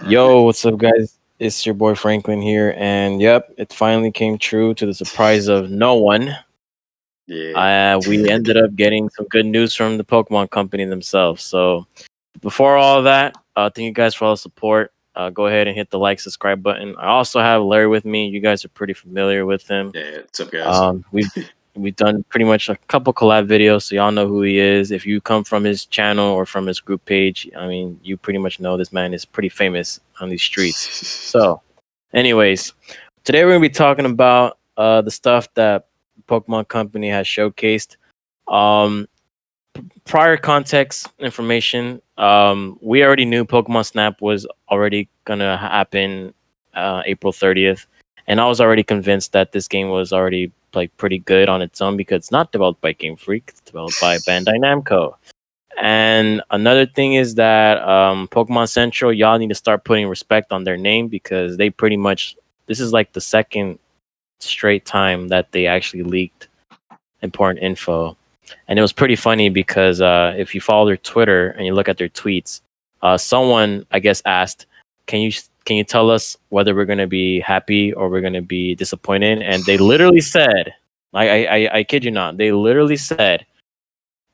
All right. Yo, what's up, guys? It's your boy Franklin here, and yep, it finally came true to the surprise of no one. Yeah. We ended up getting some good news from the Pokemon Company themselves. So, before all that, thank you guys for all the support. Go ahead and hit the like, subscribe button. I also have Larry with me. You guys are pretty familiar with him. Yeah. What's up, guys? We've done pretty much a couple collab videos, so y'all know who he is. If you come from his channel or from his group page, I mean, you pretty much know this man is pretty famous on these streets. So, anyways, today we're gonna be talking about the stuff that Pokemon Company has showcased. Um, Prior context information. We already knew Pokemon Snap was already gonna happen April 30th, and I was already convinced that this game was already like pretty good on its own because it's not developed by Game Freak, it's developed by Bandai Namco. And another thing is that Pokemon Central, y'all need to start putting respect on their name because they pretty much this is like the second straight time that they actually leaked important info. And it was pretty funny because if you follow their Twitter and you look at their tweets, someone I guess asked, can you tell us whether we're gonna be happy or we're gonna be disappointed?" And they literally said, I kid you not, they literally said,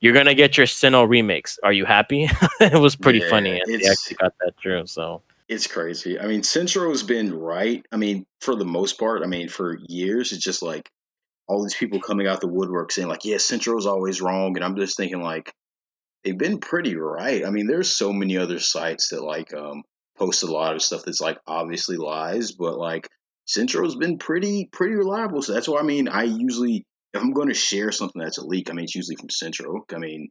"You're gonna get your Sinnoh remakes. Are you happy?" It was pretty Yeah. funny, and they actually got that true. So It's crazy. I mean, Centro's been right. I mean, for the most part. I mean, for years, it's just like all these people coming out the woodwork saying like, "Yeah, Centro's always wrong," and I'm just thinking like they've been pretty right. I mean, there's so many other sites that like post a lot of stuff that's like obviously lies, but like Centro's been pretty reliable. So that's why I mean, I usually if I'm going to share something that's a leak, I mean, it's usually from Centro. I mean,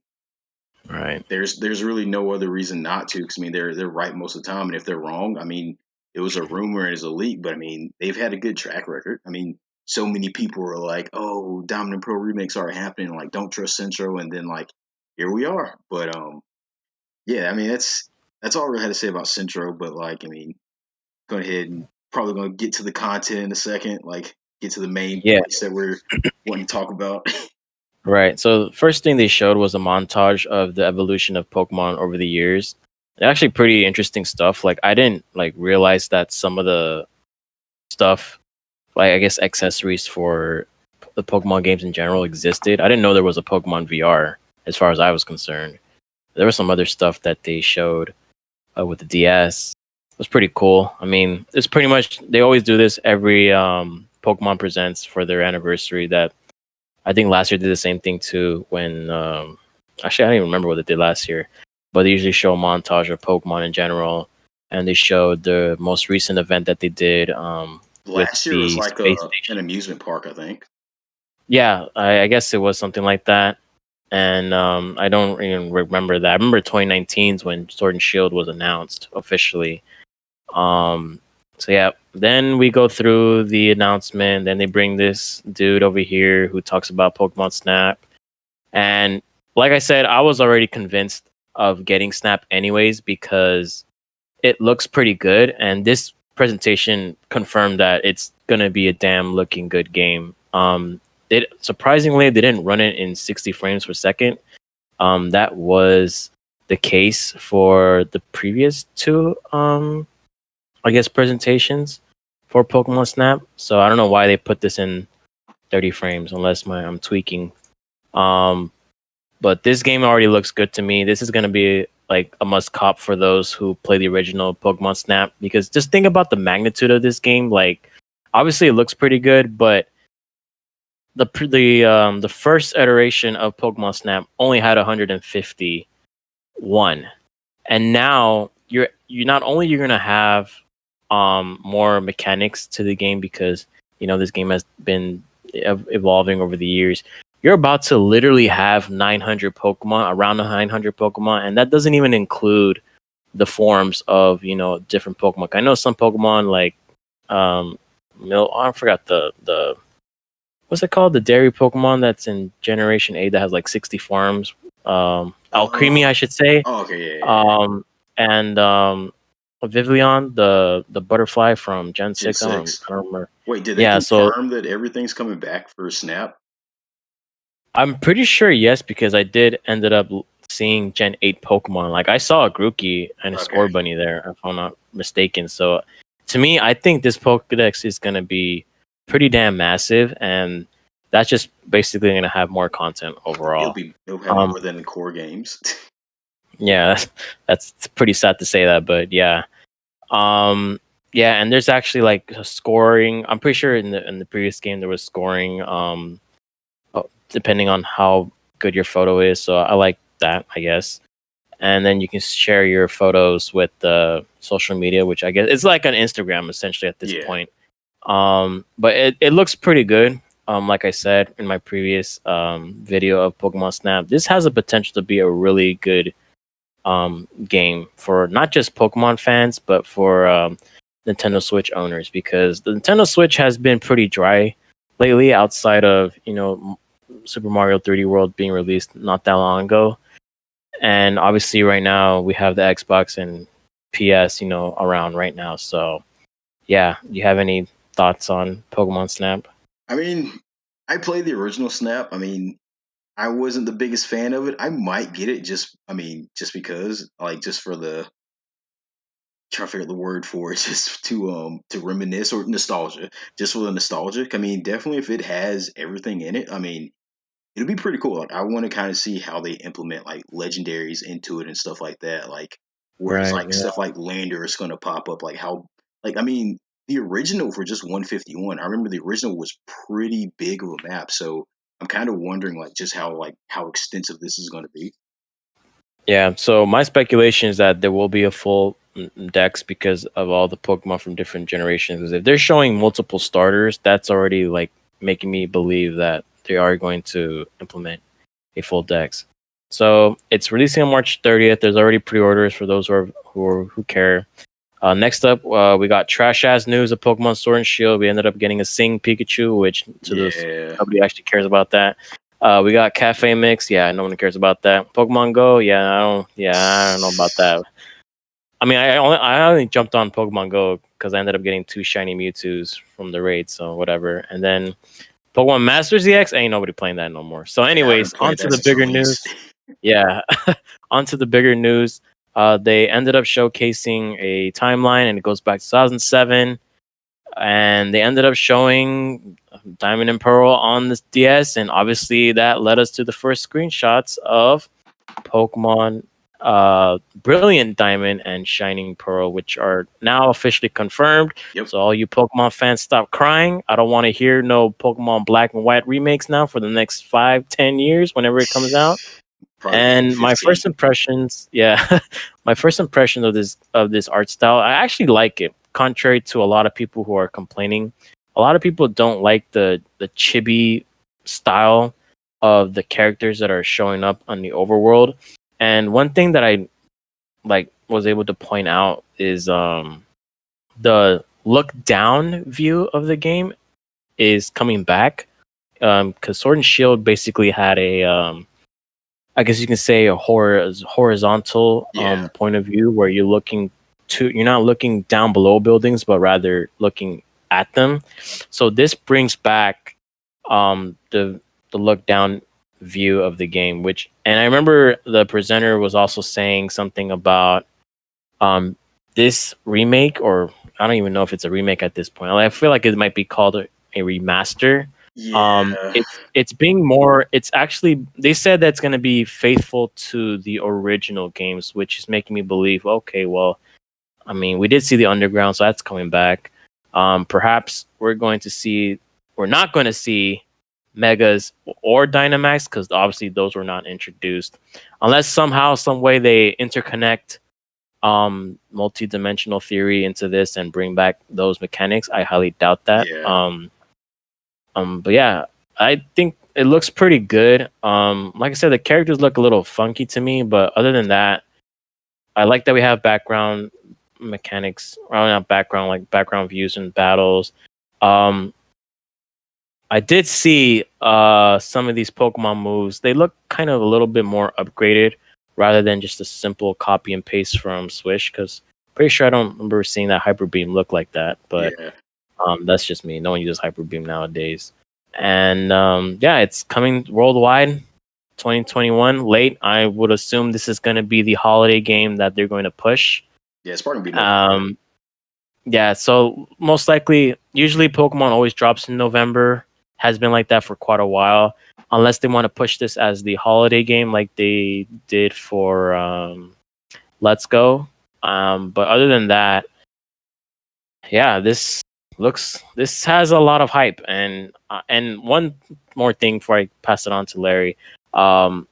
right, there's really no other reason not to because I mean they're right most of the time, and if they're wrong, I mean it was a rumor and it's a leak, but I mean they've had a good track record. I mean, so many people are like, "Oh, Dominant Pro remakes are happening," like don't trust Centro, and then like here we are. But yeah, I mean that's all I really had to say about Centro. But like, I mean, go ahead and probably gonna get to the content in a second, like get to the main yeah. points that we're wanting to talk about. Right. So the first thing they showed was a montage of the evolution of Pokemon over the years. Actually pretty interesting stuff. Like I didn't like realize that some of the stuff, like I guess accessories for the Pokemon games in general existed. I didn't know there was a Pokemon VR as far as I was concerned. There was some other stuff that they showed with the DS. It was pretty cool. I mean, it's pretty much they always do this every Pokemon Presents for their anniversary. That I think last year did the same thing too. When actually I don't even remember what they did last year, but they usually show a montage of Pokemon in general, and they showed the most recent event that they did with Last year was the like space an station. amusement park, I think. Yeah, I guess it was something like that. And I don't even remember that. I remember 2019's when Sword and Shield was announced officially. Um, so yeah, then we go through the announcement. Then they bring this dude over here who talks about Pokemon Snap. And like I said, I was already convinced of getting Snap anyways because it looks pretty good. And this presentation confirmed that it's gonna be a damn looking good game. It surprisingly they didn't run it in 60 frames per second. That was the case for the previous two I guess presentations for Pokemon Snap. So I don't know why they put this in 30 frames unless I'm tweaking. Um, but this game already looks good to me. This is gonna be like a must cop for those who play the original Pokemon Snap because just think about the magnitude of this game. Like, obviously it looks pretty good, but the first iteration of Pokemon Snap only had 151, and now you not only you're gonna have more mechanics to the game because this game has been evolving over the years. You're about to literally have 900 Pokemon, around 900 Pokemon, and that doesn't even include the forms of different Pokemon. I know some Pokemon like I forgot the what's it called, the dairy Pokemon that's in Generation 8 that has like 60 forms. Alcremie, Oh, I should say. oh, okay, yeah. And Vivillon, the butterfly from Gen Gen 6. I 6. don't remember. Wait, did they Yeah, so confirm that everything's coming back for Snap? I'm pretty sure yes, because I did ended up seeing Gen 8 Pokemon. Like I saw a Grookey and a Okay. Scorbunny there, if I'm not mistaken. So to me, I think this Pokedex is gonna be pretty damn massive, and that's just basically gonna have more content overall. It'll have Um, more than the core games. yeah, that's pretty sad to say that, but yeah. Um, yeah, and there's actually like a scoring. I'm pretty sure in the previous game there was scoring. Depending on how good your photo is. So I like that, I guess. And then you can share your photos with the social media, which I guess it's like an Instagram essentially at this Yeah. point. But it looks pretty good. Like I said in my previous video of Pokemon Snap, this has a potential to be a really good game for not just Pokemon fans, but for Nintendo Switch owners, because the Nintendo Switch has been pretty dry lately outside of, Super Mario 3D World being released not that long ago. And obviously right now we have the Xbox and PS, around right now. So yeah, do you have any thoughts on Pokemon Snap? I mean, I played the original Snap. I mean, I wasn't the biggest fan of it. I might get it just because, like, just for the trying to figure out the word for it, just to reminisce or nostalgia, just for the nostalgic. I mean, definitely if it has everything in it, I mean, it'll be pretty cool. Like, I want to kind of see how they implement like legendaries into it and stuff like that. Like, whereas Right. like Yeah. stuff like Lander is going to pop up. Like how, like I mean, the original for just 151. I remember the original was pretty big of a map. So I'm kind of wondering like just how extensive this is going to be. Yeah, so my speculation is that there will be a full dex because of all the Pokemon from different generations. 'Cause if they're showing multiple starters, that's already like making me believe that they are going to implement a full dex. So it's releasing on March 30th. There's already pre-orders for those who care. Next up, we got trash ass news of Pokemon Sword and Shield. We ended up getting a Sing Pikachu, which to this Yeah, nobody actually cares about that. We got Cafe Mix. Yeah, no one cares about that. Pokemon Go. Yeah, I don't. Yeah, I don't know about that. I mean, I only jumped on Pokemon Go because I ended up getting 2 shiny Mewtwo's from the raid. So whatever. And then Pokemon Masters EX. Ain't nobody playing that no more. So, yeah. I've been anyways, on playing to that the since bigger release. news. Yeah. Onto the bigger news. They ended up showcasing a timeline, and it goes back to 2007. And they ended up showing Diamond and Pearl on the DS, and obviously that led us to the first screenshots of Pokemon Brilliant Diamond and Shining Pearl, which are now officially confirmed. Yep, So all you Pokemon fans, stop crying. I don't want to hear no Pokemon Black and White remakes now for the next 5-10 years whenever it comes out. probably before And my 15. first impressions, yeah, my first impression of this art style, I actually like it. Contrary to a lot of people who are complaining, a lot of people don't like the chibi style of the characters that are showing up on the overworld. And one thing that I like was able to point out is the look down view of the game is coming back. Because Sword and Shield basically had a I guess you can say a horizontal Yeah, point of view where you're not looking down below buildings, but rather looking at them. So this brings back the look down view of the game, which, and I remember the presenter was also saying something about um this remake, or I don't even know if it's a remake at this point. I feel like it might be called a remaster. yeah. It's being more. It's actually, they said that's going to be faithful to the original games, which is making me believe. Okay, well, I mean, we did see the underground, so that's coming back. Perhaps we're not going to see Megas or Dynamax because obviously those were not introduced, unless somehow, some way they interconnect multi-dimensional theory into this and bring back those mechanics. I highly doubt that. Yeah. But yeah, I think it looks pretty good. Like I said, the characters look a little funky to me, but other than that, I like that we have background mechanics, or not background, like background views and battles. Um, I did see some of these Pokemon moves. They look kind of a little bit more upgraded rather than just a simple copy and paste from Swish. Because pretty sure I don't remember seeing that Hyper Beam look like that. But Yeah. that's just me. No one uses Hyper Beam nowadays. And yeah, it's coming worldwide 2021 late. I would assume this is going to be the holiday game that they're going to push. Yeah, it's probably gonna be November. Um, yeah, so most likely, usually Pokemon always drops in November. Has been like that for quite a while, unless they want to push this as the holiday game like they did for Let's Go. But other than that, yeah, this has a lot of hype, and one more thing before I pass it on to Larry.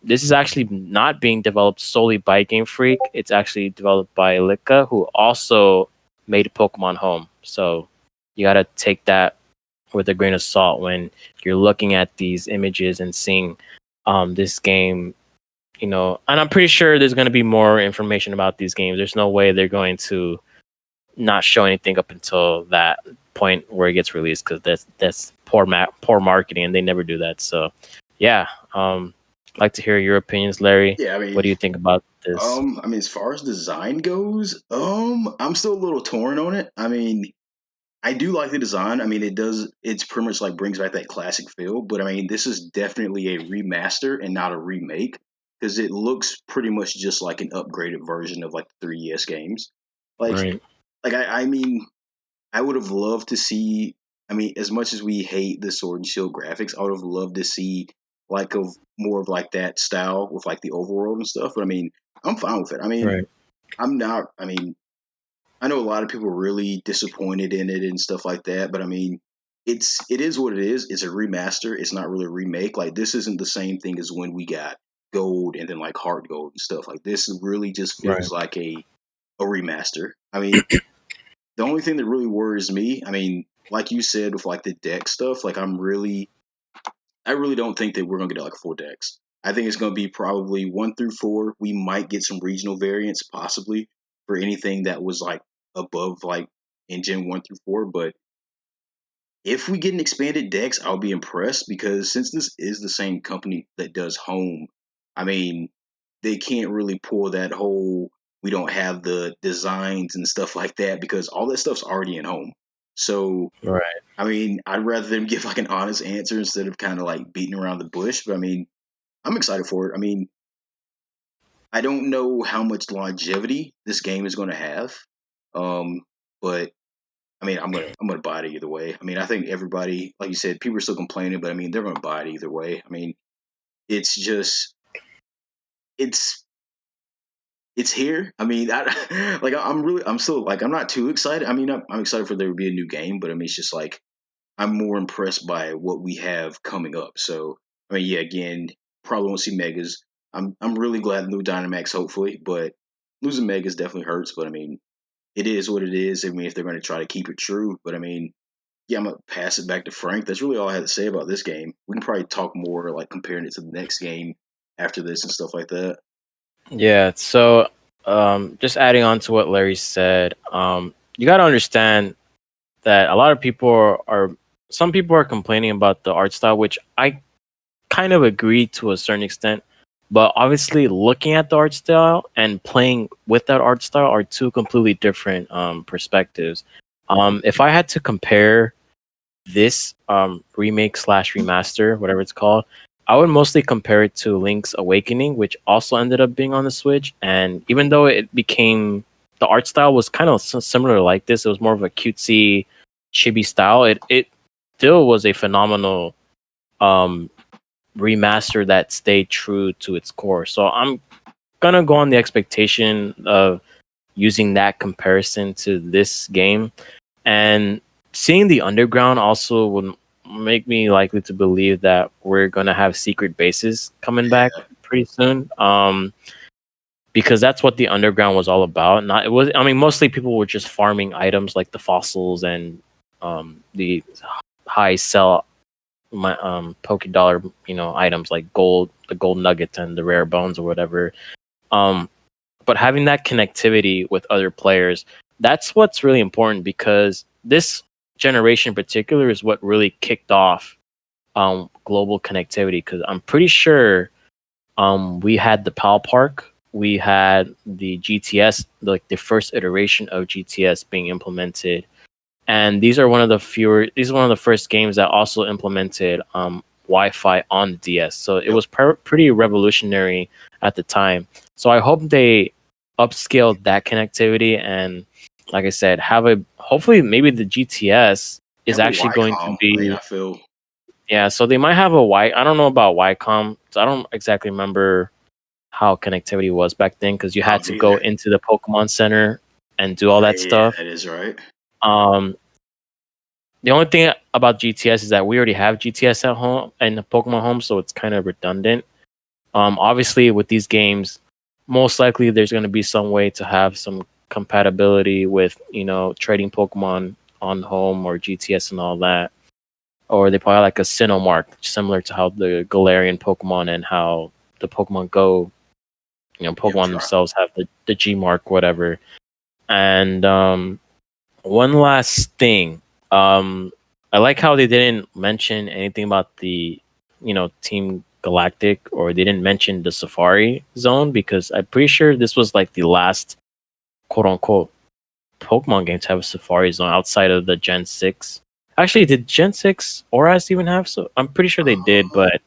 This is actually not being developed solely by Game Freak. It's actually developed by Licka, who also made Pokemon Home. So you got to take that with a grain of salt when you're looking at these images and seeing this game. And I'm pretty sure there's going to be more information about these games. There's no way they're going to not show anything up until that point where it gets released, because that's poor marketing, and they never do that. So yeah, I'd like to hear your opinions, Larry. Yeah, What do you think about this? I mean, as far as design goes, I'm still a little torn on it. I mean, I do like the design. I mean, it's pretty much like brings back that classic feel, but I mean, this is definitely a remaster and not a remake because it looks pretty much just like an upgraded version of like the 3DS games. Like, Right, I mean, I would have loved to see. I mean, as much as we hate the Sword and Shield graphics, I would have loved to see like of more of like that style with like the overworld and stuff. But I mean, I'm fine with it. I mean, right, I'm not. I mean, I know a lot of people are really disappointed in it and stuff like that, but I mean, it is what it is. It's a remaster. It's not really a remake. Like this isn't the same thing as when we got Gold and then like Heart Gold and stuff. Like this really just right, feels like a remaster. I mean, the only thing that really worries me, I mean, like you said with like the deck stuff, like I really don't think that we're gonna get like full decks. I think it's gonna be probably 1 through 4. We might get some regional variants possibly for anything that was like above like in Gen 1 through 4. But if we get an expanded decks, I'll be impressed because since this is the same company that does Home, I mean, they can't really pull that whole we don't have the designs and stuff like that because all that stuff's already in Home. So right. I mean, I'd rather them give like an honest answer instead of kind of like beating around the bush. But I mean, I'm excited for it. I mean, I don't know how much longevity this game is going to have, um, but I mean, I'm gonna buy it either way. I mean, I think everybody, like you said, people are still complaining, but I mean, they're gonna buy it either way. I mean, it's just it's it's here. I mean, I'm still like I'm not too excited. I mean, I'm excited for there to be a new game, but I mean, it's just like I'm more impressed by what we have coming up. So I mean, yeah, again, probably won't see Megas. I'm really glad new Dynamax, hopefully, but losing Megas definitely hurts. But I mean, it is what it is. I mean, if they're going to try to keep it true, but I mean, yeah, I'm gonna pass it back to Frank. That's really all I had to say about this game. We can probably talk more like comparing it to the next game after this and stuff like that. Yeah. So, just adding on to what Larry said, you got to understand that a lot of people some people are complaining about the art style, which I kind of agree to a certain extent. But obviously, looking at the art style and playing with that art style are two completely different perspectives. If I had to compare this remake slash remaster, whatever it's called, I would mostly compare it to Link's Awakening, which also ended up being on the Switch. And even though the art style was kind of similar like this, it was more of a cutesy, chibi style. It still was a phenomenal um, remaster that stayed true to its core. So I'm gonna go on the expectation of using that comparison to this game, and seeing the underground also would make me likely to believe that we're gonna have secret bases coming back pretty soon. Because that's what the underground was all about. Not it was. I mean, mostly people were just farming items like the fossils and the high sell my Poké Dollar, items like gold, the gold nuggets and the rare bones or whatever. Um, but having that connectivity with other players, that's what's really important, because this generation in particular is what really kicked off global connectivity. Because I'm pretty sure we had the PAL Park, we had the GTS, like the first iteration of GTS being implemented and these are one of the fewer. These are one of the first games that also implemented Wi-Fi on the DS. So it Yep. was pretty revolutionary at the time. So I hope they upscale that connectivity and, like I said, have a hopefully maybe the GTS is Have a actually going to Ycom. I mean, be I feel. yeah. So they might have a Y. I don't know about Ycom. So I don't exactly remember how connectivity was back then because you I had don't to go either. into the Pokemon Center and do all Oh that yeah, stuff. that is right. Um, the only thing about GTS is that we already have GTS at home and the Pokemon home, so it's kind of redundant. Obviously, with these games, most likely there's going to be some way to have some compatibility with trading Pokemon on home or GTS and all that, or they probably have like a Sinnoh similar to how the Galarian Pokemon and how the Pokemon Go, Yep. Pokemon themselves have the G mark, whatever. And one last thing. I like how they didn't mention anything about the, Team Galactic, or they didn't mention the Safari Zone because I'm pretty sure this was like the last quote unquote Pokemon game to have a Safari Zone outside of the Gen 6. Actually, did Gen 6 Auras even have so? I'm pretty sure they did, but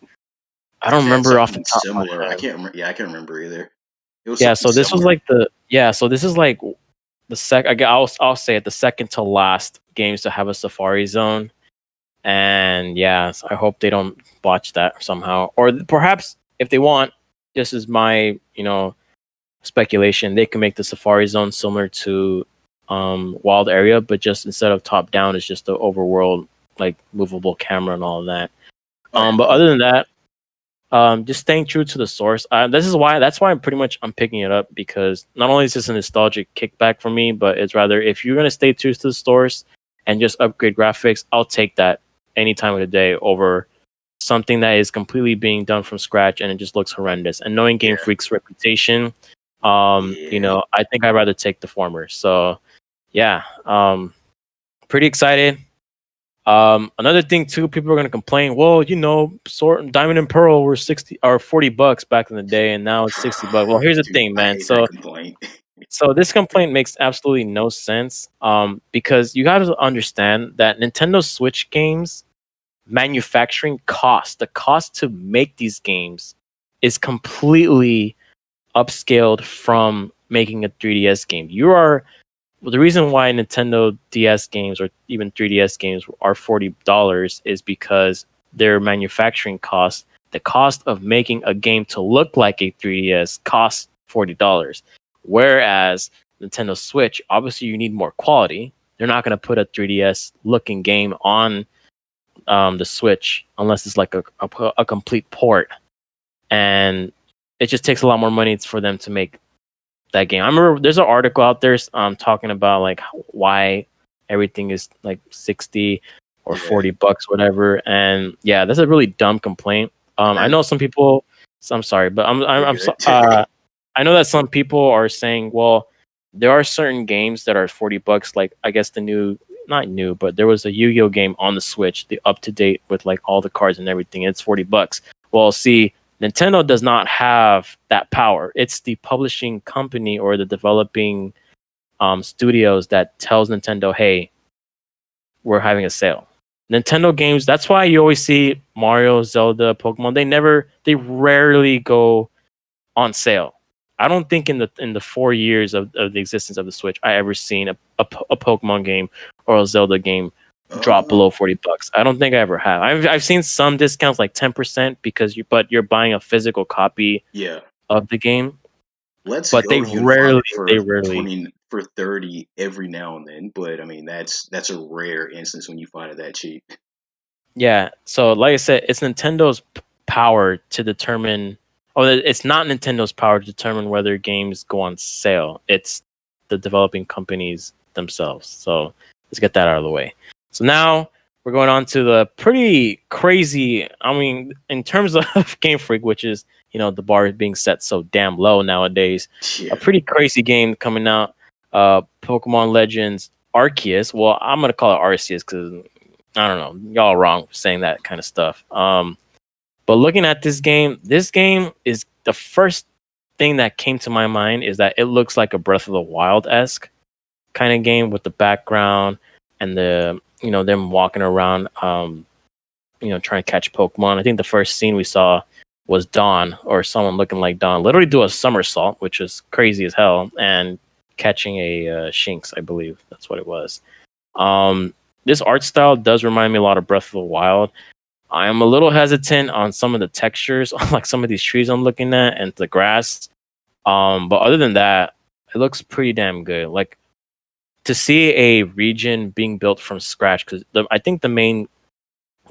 I It don't had remember off the something top of my similar. I head. can't remember. Yeah, I can't remember either. It was Yeah, something so this was similar. like so this is like the I'll say it, the second to last games to have a Safari Zone. And yeah, so I hope they don't botch that somehow. Or perhaps if they want, this is my, speculation, they can make the Safari Zone similar to Wild Area, but just instead of top down, it's just the overworld, like movable camera and all of that. Oh yeah, But cool. other than that, just staying true to the source. That's why I'm picking it up, because not only is this a nostalgic kickback for me, but it's rather, if you're gonna stay true to the source and just upgrade graphics, I'll take that any time of the day over something that is completely being done from scratch and it just looks horrendous. And knowing Game Yeah, Freak's reputation, yeah, I think I'd rather take the former. So yeah, pretty excited. Another thing too, people are gonna complain. Well, Sword, Diamond and Pearl were 60 or $40 back in the day, and now it's $60. Well, here's the dude, thing, I man. hate that So, complaint. this complaint makes absolutely no sense. Because you got to understand that Nintendo Switch games manufacturing cost, the cost to make these games, is completely upscaled from making a 3DS game. Well, the reason why Nintendo DS games or even 3DS games are $40 is because their manufacturing cost, the cost of making a game to look like a 3DS, costs $40. Whereas Nintendo Switch, obviously, you need more quality. They're not going to put a 3DS looking game on the Switch unless it's like a complete port, and it just takes a lot more money for them to make that game. I remember there's an article out there talking about like why everything is like 60 or Yeah, $40, whatever. And yeah, that's a really dumb complaint. I and know some people. I'm sorry, but you're I'm good. so, I know that some people are saying, well, there are certain games that are $40. Like I guess the new, not new, but there was a Yu-Gi-Oh game on the Switch, the up to date with like all the cards and everything. It's $40. Well, see, Nintendo does not have that power. It's the publishing company or the developing studios that tells Nintendo, "Hey, we're having a sale." Nintendo games. That's why you always see Mario, Zelda, Pokemon. They rarely go on sale. I don't think in the 4 years of the existence of the Switch, I ever seen a Pokemon game or a Zelda game drop uh, below $40. I don't think I ever have. I've seen some discounts like 10% because you're buying a physical copy yeah. of the game, Let's but go. You can find it they for rarely 20 for 30 every now and then, but I mean that's a rare instance when you find it that cheap. Yeah. So, like I said, it's Nintendo's power to determine. Oh, it's not Nintendo's power to determine whether games go on sale. It's the developing companies themselves. So let's get that out of the way. So now we're going on to the pretty crazy. I mean, in terms of Game Freak, which is the bar is being set so damn low nowadays. A Yeah. pretty crazy game coming out. Pokemon Legends Arceus. Well, I'm gonna call it Arceus because I don't know. Y'all are wrong for saying that kind of stuff. But looking at this game is the first thing that came to my mind is that it looks like a Breath of the Wild esque kind of game with the background. and the them walking around, trying to catch Pokemon. I think the first scene we saw was Dawn, or someone looking like Dawn, literally do a somersault, which is crazy as hell, and catching a Shinx, I believe that's what it was. Um, this art style does remind me a lot of Breath of the Wild. I am a little hesitant on some of the textures, like some of these trees I'm looking at and the grass. But other than that, it looks pretty damn good. Like, to see a region being built from scratch, because I think the main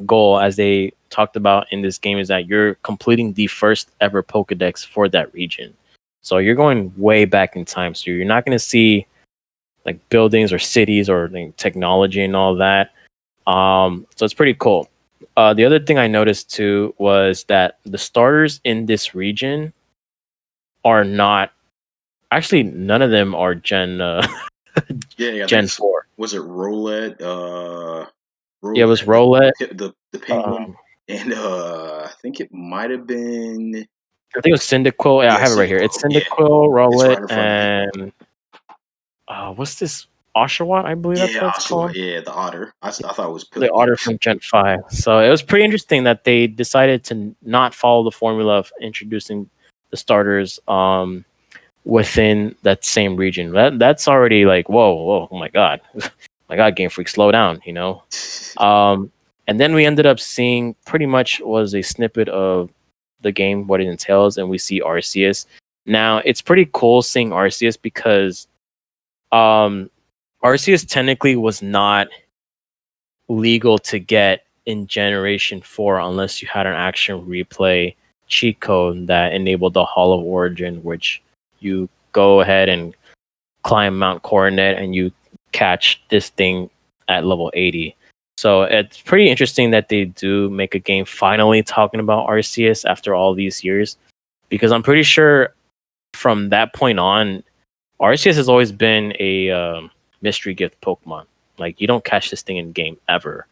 goal, as they talked about in this game, is that you're completing the first ever Pokedex for that region. So you're going way back in time. So you're not going to see like buildings or cities or like, technology and all that. So it's pretty cool. The other thing I noticed too was that the starters in this region are not, actually none of them are Yeah, I think Gen 4. was it Roulette, Yeah, it was Roulette, Rowlet. the penguin, Um, and I think it might have been, I think it was Cyndaquil. Yeah, I yeah, have it right here. It's Cyndaquil. Yeah, Cyndaquil, it's Rowlet, right in front of me. and what's this? Oshawott, I believe that's Yeah, what it's Oshawott. called. Yeah, the otter. I thought it was The otter Pilligems. from Gen 5. So it was pretty interesting that they decided to not follow the formula of introducing the starters within that same region. That's already like, whoa, oh my god. My god, Game Freak, slow down, you know? Um, and then we ended up seeing pretty much was a snippet of the game, what it entails, and we see Arceus. Now, it's pretty cool seeing Arceus because um, Arceus technically was not legal to get in Generation 4 unless you had an action replay cheat code that enabled the Hall of Origin, which you go ahead and climb Mount Coronet and you catch this thing at level 80. So it's pretty interesting that they do make a game finally talking about Arceus after all these years, because I'm pretty sure from that point on, Arceus has always been a mystery gift Pokemon. Like, you don't catch this thing in game ever.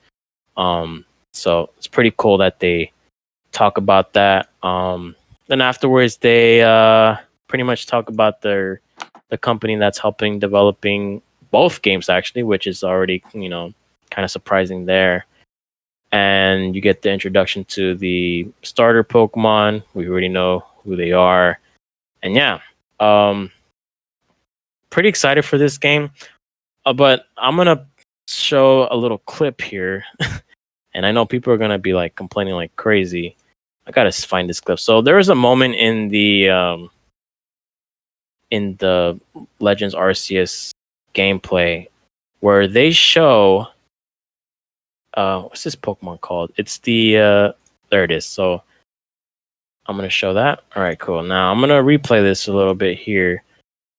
Um, so it's pretty cool that they talk about that. Then afterwards, they pretty much talk about the company that's helping developing both games actually, which is already kind of surprising there. And you get the introduction to the starter Pokemon. We already know who they are, and yeah, um, pretty excited for this game. But I'm gonna show a little clip here, and I know people are gonna be like complaining like crazy. I gotta find this clip. So there was a moment in the Legends Arceus gameplay where they show what's this Pokemon called? It's the there it is. So I'm gonna show that. All right, cool. Now I'm gonna replay this a little bit here.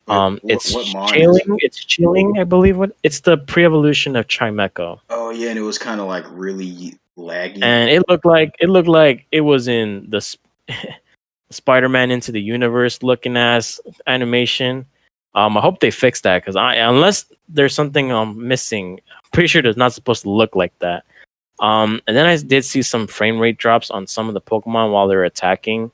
Wait, It's what mon is it? chilling. It's chilling, I believe. What it's the pre-evolution of Chimecho, Oh yeah, and it was kind of like really laggy. and it looked like it was in the Spider-Man Into the Universe looking ass animation. I hope they fix that, because unless there's something I'm missing, I'm pretty sure it's not supposed to look like that. And then I did see some frame rate drops on some of the Pokemon while they're attacking.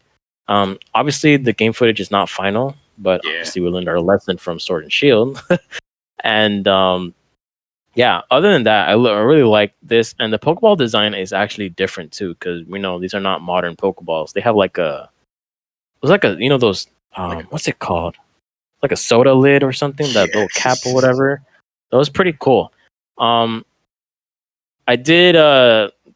Obviously the game footage is not final, but Yeah, obviously we learned our lesson from Sword and Shield. And yeah, other than that, I really like this, and the Pokeball design is actually different too, because we know these are not modern Pokeballs. They have like it was like a those like what's it called, like a soda lid or something, that yeah. little cap or whatever. That was pretty cool. um I did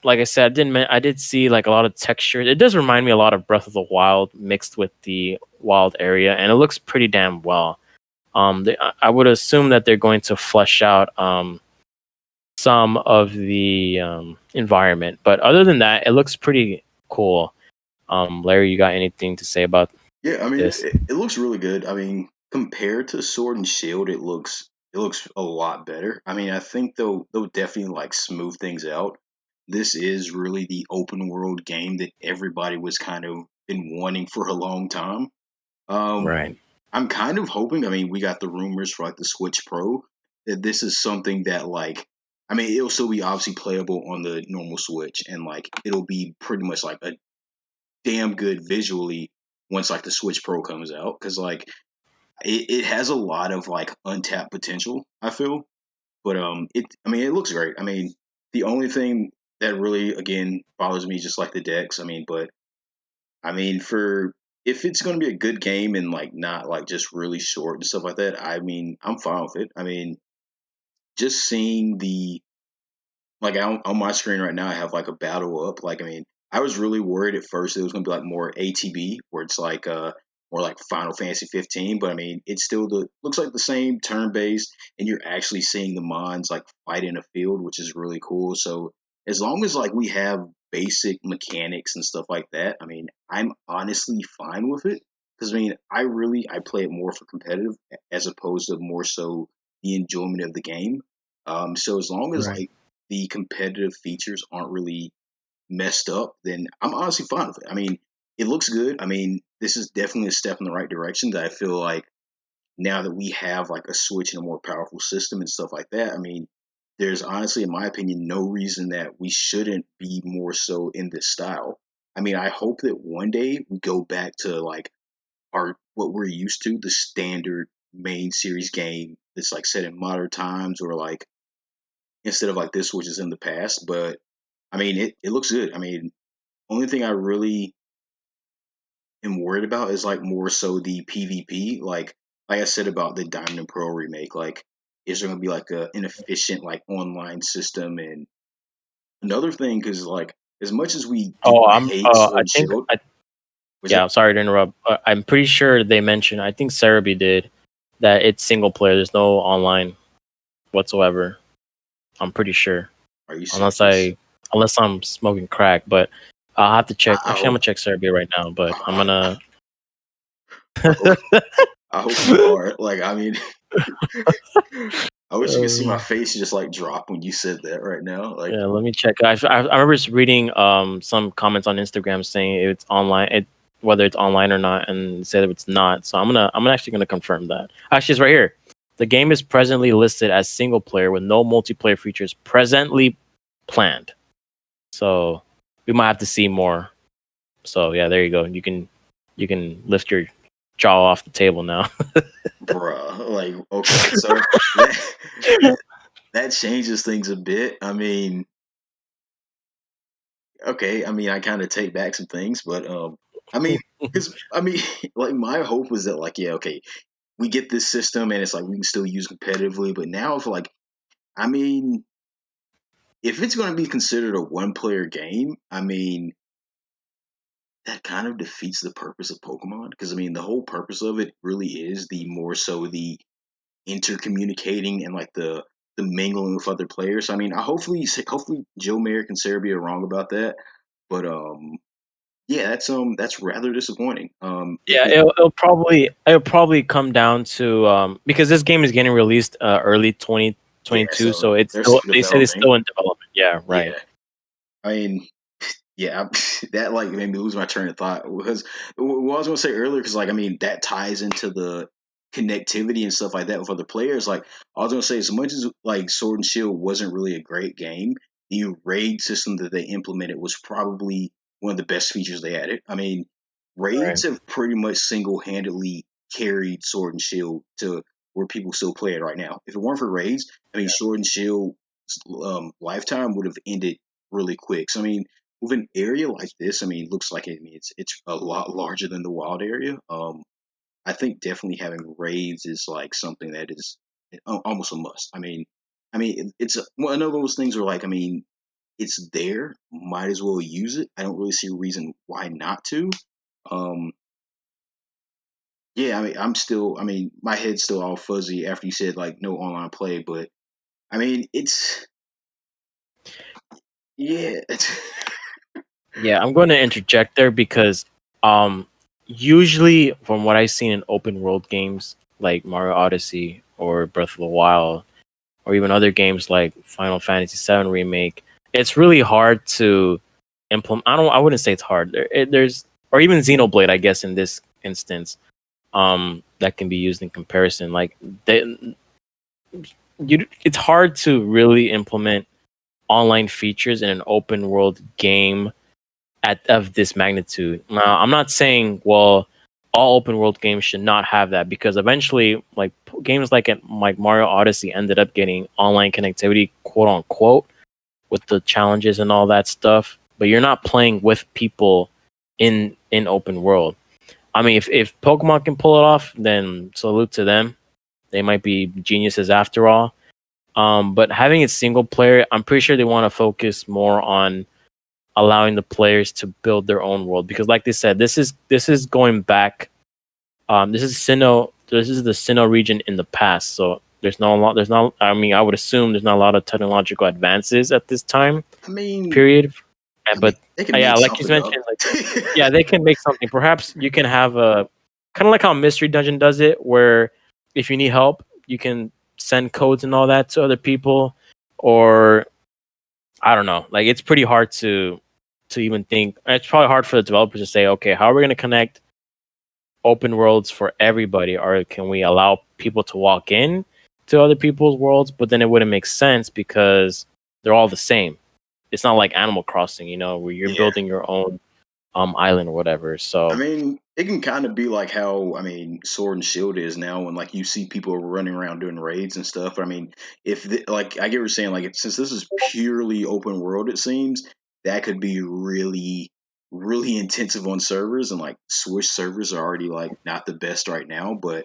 like I said, I did see like a lot of texture. It does remind me a lot of Breath of the Wild mixed with the wild area, and it looks pretty damn well. I would assume that they're going to flesh out some of the environment, but other than that, it looks pretty cool. Larry, you got anything to say about Yeah, I mean, this? it looks really good. I mean, compared to Sword and Shield, it looks a lot better. I mean, I think they'll definitely like smooth things out. This is really the open world game that everybody was kind of been wanting for a long time. Um, Right. I'm kind of hoping. I mean, we got the rumors for like the Switch Pro that this is something that like. I mean, it'll still be obviously playable on the normal Switch, and like it'll be pretty much like a damn good visually once like the Switch Pro comes out, because like it has a lot of like untapped potential. I feel But it looks great. I mean, the only thing that really again bothers me just like the decks. I mean, but I mean for if it's going to be a good game and like not like just really short and stuff like that, I mean, I'm fine with it. I mean, just seeing the like on my screen right now, I have like a battle up. Like, I mean, I was really worried at first it was going to be like more ATB, where it's like more like Final Fantasy 15. But I mean, it's still looks like the same turn based, and you're actually seeing the mons like fight in a field, which is really cool. So as long as like we have basic mechanics and stuff like that, I mean, I'm honestly fine with it. Because I mean, I play it more for competitive as opposed to more so the enjoyment of the game. So as long as Right. like the competitive features aren't really messed up, then I'm honestly fine with it. I mean, it looks good. I mean, this is definitely a step in the right direction that I feel like now that we have like a Switch and a more powerful system and stuff like that, I mean, there's honestly, in my opinion, no reason that we shouldn't be more so in this style. I mean, I hope that one day we go back to like our what we're used to, the standard main series game that's like set in modern times or like instead of like this, which is in the past. But I mean, it looks good. I mean, only thing I really am worried about is like more so the PvP. Like I said about the Diamond and Pearl remake, like is there gonna be like a inefficient like online system? And another thing, because like as much as we do Oh, hate Sword I and think, Shield, was yeah, it? I'm sorry to interrupt. I'm pretty sure they mentioned, I think Cerebi did, that it's single player. There's no online whatsoever. I'm pretty sure. Are you Unless serious? I'm smoking crack, but I'll have to check. I Actually, I'm hope. gonna check Serbia right now, but I'm I gonna. hope. I hope you are. Like, I mean, I wish you could see my face just like drop when you said that right now. Like, Yeah, let me check. I remember just reading some comments on Instagram saying it's online, whether it's online or not, and it said it's not. So I'm actually gonna confirm that. Actually, it's right here. The game is presently listed as single player with no multiplayer features presently planned. So we might have to see more. So yeah, there you go. You can lift your jaw off the table now. bruh, like, okay, so that that changes things a bit. I mean, okay, I mean, I kind of take back some things, but I mean, because I mean, like, my hope was that, like, yeah, okay, we get this system and it's like we can still use competitively, but now if like, I mean, if it's going to be considered a one-player game, I mean, that kind of defeats the purpose of Pokemon. Because I mean, the whole purpose of it really is the more so the intercommunicating and like the mingling with other players. I mean, I hopefully Joe Merrick and Serbia are wrong about that, but yeah, that's rather disappointing. If Yeah, it it'll probably come down to because this game is getting released early yeah, 2022, so so it's they're still, still they said it's developing. still in development. Yeah, right. Yeah, I mean, yeah, that like made me lose my train of thought because what I was gonna say earlier, because like I mean that ties into the connectivity and stuff like that with other players. Like I was gonna say, as much as like Sword and Shield wasn't really a great game, the raid system that they implemented was probably one of the best features they added. I mean, Right. raids have pretty much single handedly carried Sword and Shield to where people still play it right now. If it weren't for raids, I mean, Sword and Shield lifetime would have ended really quick. So I mean, with an area like this, I mean, it looks like it's a lot larger than the wild area. I think definitely having raids is like something that is almost a must. It's one of those things where like I mean, it's there, might as well use it. I don't really see a reason why not to. Um, yeah, I mean, I mean, my head's still all fuzzy after you said like no online play, but I mean, yeah, it's Yeah, I'm going to interject there because um usually from what I've seen in open world games like Mario Odyssey or Breath of the Wild or even other games like Final Fantasy VII Remake, it's really hard to implement. I wouldn't say it's hard. There's, or even Xenoblade, I guess in this instance, that can be used in comparison. Like they, it's hard to really implement online features in an open world game of this magnitude. Now, I'm not saying, well, all open world games should not have that, because eventually, like games like Mario Odyssey ended up getting online connectivity, quote unquote, with the challenges and all that stuff. But you're not playing with people in open world. I mean, if Pokemon can pull it off, then salute to them. They might be geniuses after all. But having it single player, I'm pretty sure they want to focus more on allowing the players to build their own world, because, like they said, this is going back. This is Sinnoh. This is the Sinnoh region in the past. So there's not a lot. There's not. I mean, I would assume there's not a lot of technological advances at this time I mean, period. But they can yeah, make like you something up. mentioned, like yeah, they can make something. Perhaps you can have a kind of like how Mystery Dungeon does it, where if you need help, you can send codes and all that to other people, or I don't know. Like it's pretty hard to even think. It's probably hard for the developers to say, okay, how are we going to connect open worlds for everybody, or can we allow people to walk in to other people's worlds? But then it wouldn't make sense because they're all the same. It's not like Animal Crossing, where you're Yeah. building your own island or whatever. I So mean, it can kind of be like how Sword and Shield is now, when like you see people running around doing raids and stuff. I mean, like I get what you're saying, like since this is purely open world, it seems that could be really, really intensive on servers, and like Swiss servers are already like not the best right now. But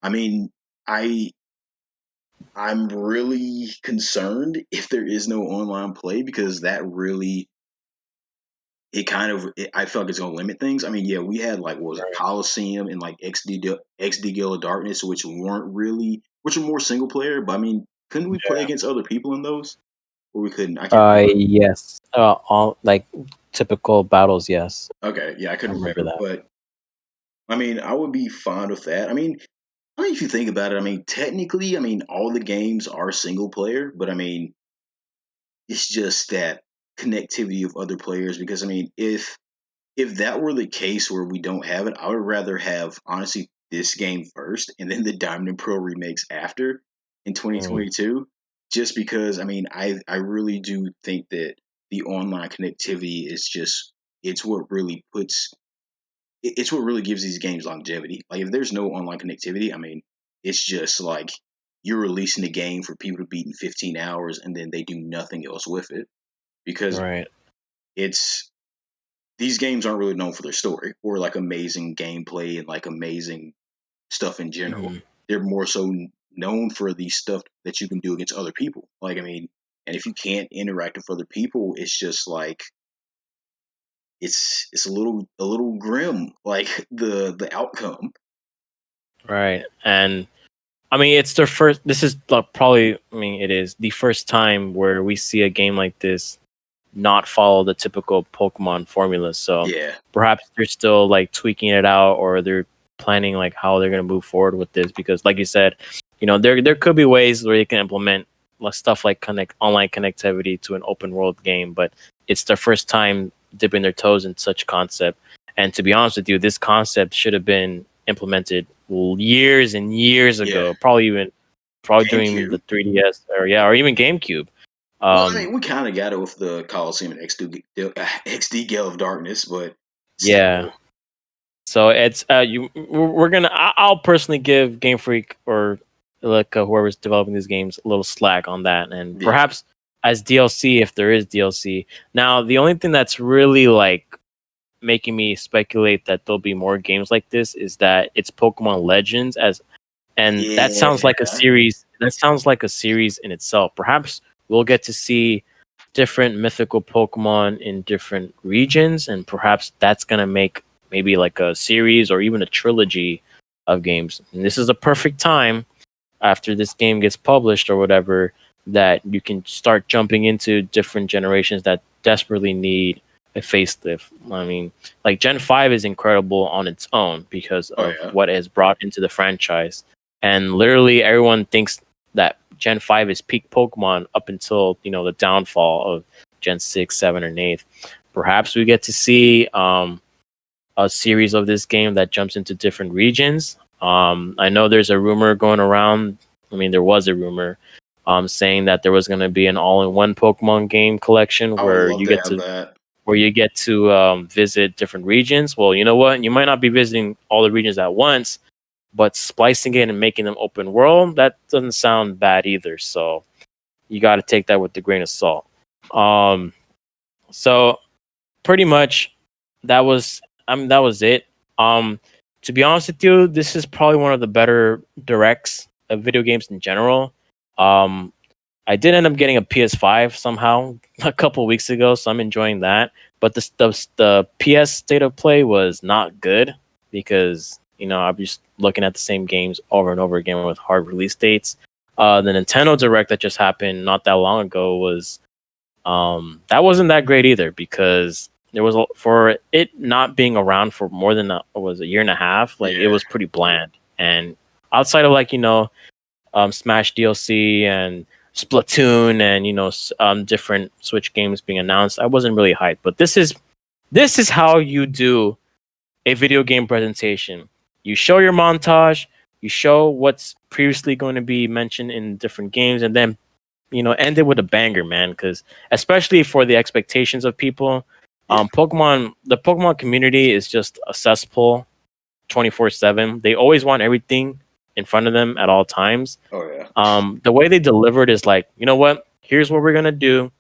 I mean, I I'm really concerned if there is no online play, because that really I feel like it's gonna limit things. I mean, yeah, we had like what was it, Coliseum and like XD Gale of Darkness, which are more single player. But I mean, couldn't we play against other people in those? Or we couldn't? I can't remember. yes, all like typical battles. Yes, Okay, yeah, I I couldn't remember remember. that. But I mean, I would be fine with that. I mean, if you think about it, I mean, technically, all the games are single player, but I mean, it's just that connectivity of other players. Because I mean, if that were the case where we don't have it, I would rather have honestly this game first and then the Diamond and Pearl remakes after in Mm, 2022. Just because I really do think that the online connectivity is just it's what really puts it's what really gives these games longevity. Like if there's no online connectivity, I mean, it's just like you're releasing a game for people to beat in 15 hours and then they do nothing else with it, because right. it's these games aren't really known for their story or like amazing gameplay and like amazing stuff in general. Mhm. They're more so known for the stuff that you can do against other people. Like and if you can't interact with other people, it's just like it's a little grim, like the outcome. Right, and I mean, it's their first. This is probably. I mean, it is the first time where we see a game like this not follow the typical Pokemon formula. So Yeah, perhaps they're still like tweaking it out, or they're planning like how they're going to move forward with this. Because, like you said, there could be ways where you can implement stuff like online connectivity to an open world game, but it's their first time dipping their toes in such concept. And to be honest with you, this concept should have been implemented years and years yeah. ago, probably during the GameCube. 3DS, or even GameCube. Well, Um, we kind of got it with the Coliseum and XD Gale of Darkness, but yeah, still, so it's we're gonna. I'll personally give Game Freak, or like whoever's developing these games, a little slack on that, and yeah, perhaps as DLC if there is DLC. Now, the only thing that's really like making me speculate that there'll be more games like this is that it's Pokemon Legends, and that sounds like a yeah, series. That sounds like a series in itself. Perhaps we'll get to see different mythical Pokemon in different regions, and perhaps that's gonna make maybe like a series or even a trilogy of games. And this is a perfect time after this game gets published or whatever, that you can start jumping into different generations that desperately need a facelift. I mean, like Gen 5 is incredible on its own because oh of yeah, what it has brought into the franchise. And literally everyone thinks that Gen 5 is peak Pokemon up until, the downfall of Gen 6, 7, and 8. Perhaps we get to see a series of this game that jumps into different regions. I know there's a rumor going around. I mean, there was a rumor saying that there was going to be an all-in-one Pokemon game collection I would where love you to get have to that. where you get to visit different regions. Well, you know what? You might not be visiting all the regions at once, but splicing it and making them open world, that doesn't sound bad either. So you got to take that with a grain of salt. Um, so pretty much that was it. Um, to be honest with you, this is probably one of the better directs of video games in general. Um, I did end up getting a PS5 somehow a couple weeks ago, so I'm enjoying that. But the PS state of play was not good because I'm just looking at the same games over and over again with hard release dates. The Nintendo Direct that just happened not that long ago was that wasn't that great either because there was for it not being around for more than a year and a half. Like it Yeah. was pretty bland, and outside of like Smash DLC and Splatoon and different Switch games being announced, I wasn't really hyped. But this is how you do a video game presentation. You show your montage, you show what's previously going to be mentioned in different games, and then end it with a banger, man. Because especially for the expectations of people, Yeah. the Pokemon community is just a cesspool, 24/7. They always want everything in front of them at all times. Oh yeah. The way they delivered is like, you know what? Here's what we're gonna do.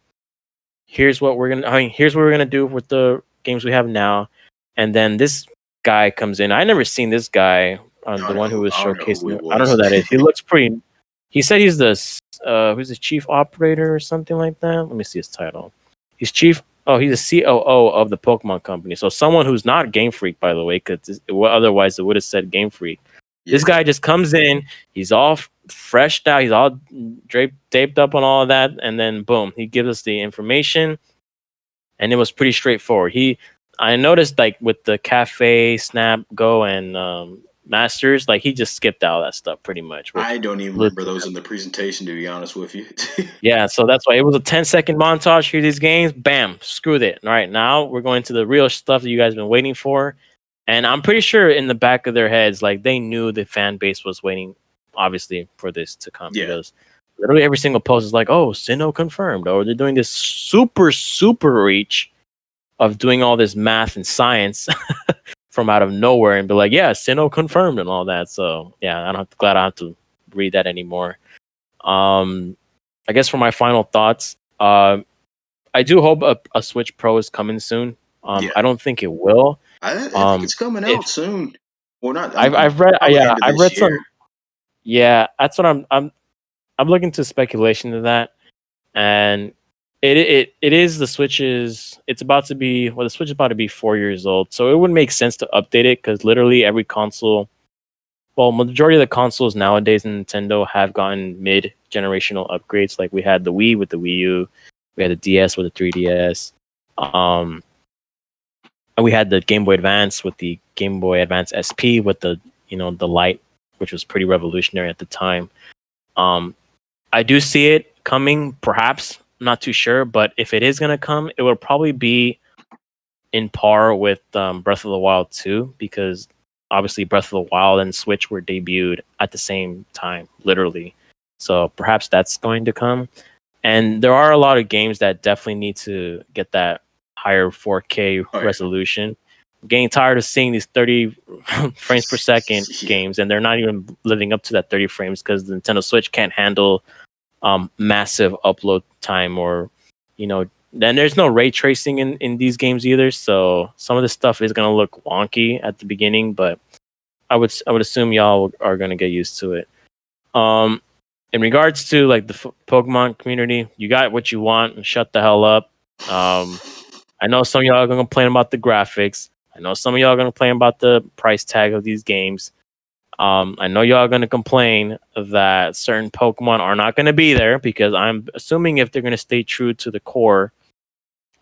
Here's what we're gonna do with the games we have now. And then this guy comes in. I never seen this guy, the one who was I don't know who showcasing. it I don't know was. who that is. He looks pretty. He said he's who's the chief operator or something like that. Let me see his title. He's chief. Oh, he's the COO of the Pokemon company. So someone who's not Game Freak, by the way, because otherwise it would have said Game Freak. This Yeah. guy just comes in. He's all freshed out. He's all taped up on all of that, and then boom, he gives us the information, and it was pretty straightforward. I noticed like with the Cafe, Snap, Go, and Masters, like he just skipped out that stuff pretty much. Which I don't even remember those in the presentation, to be honest with you. yeah, so that's why it was a 10-second montage. Here, these games, bam, screwed it. All right, now we're going to the real stuff that you guys been waiting for. And I'm pretty sure in the back of their heads, like they knew the fan base was waiting, obviously, for this to come Yeah. because literally every single post is like, "Oh, Sinnoh confirmed," or they're doing this super reach of doing all this math and science from out of nowhere and be like, "Yeah, Sinnoh confirmed" and all that. So yeah, glad I don't have to read that anymore. I guess for my final thoughts, I do hope a Switch Pro is coming soon. Yeah. I don't think it will. I think it's coming If out soon. Well, not. I mean, I've read probably end of I've this read year. some. Yeah, that's what I'm looking to speculation to that, and it is the Switch's. It's about to be the Switch is about to be 4 years old, so it would make sense to update it because literally every console. Well, majority of the consoles nowadays in Nintendo have gotten mid-generational upgrades. Like we had the Wii with the Wii U, we had the DS with the 3DS, and we had the Game Boy Advance with the Game Boy Advance SP with the light, which was pretty revolutionary at the time. I do see it coming, perhaps. I'm not too sure, but if it is gonna come, it will probably be in par with Breath of the Wild 2 because obviously Breath of the Wild and Switch were debuted at the same time, literally. So perhaps that's going to come. And there are a lot of games that definitely need to get that higher 4K resolution. I'm getting tired of seeing these 30 frames per second games, and they're not even living up to that 30 frames because the Nintendo Switch can't handle massive upload time or then there's no ray tracing in these games either, so some of this stuff is going to look wonky at the beginning, but I would assume y'all are going to get used to it. In regards to like the Pokemon community, you got what you want and shut the hell up. I know some of y'all are going to complain about the graphics. I know some of y'all are going to complain about the price tag of these games. I know y'all are going to complain that certain Pokemon are not going to be there because I'm assuming if they're going to stay true to the core,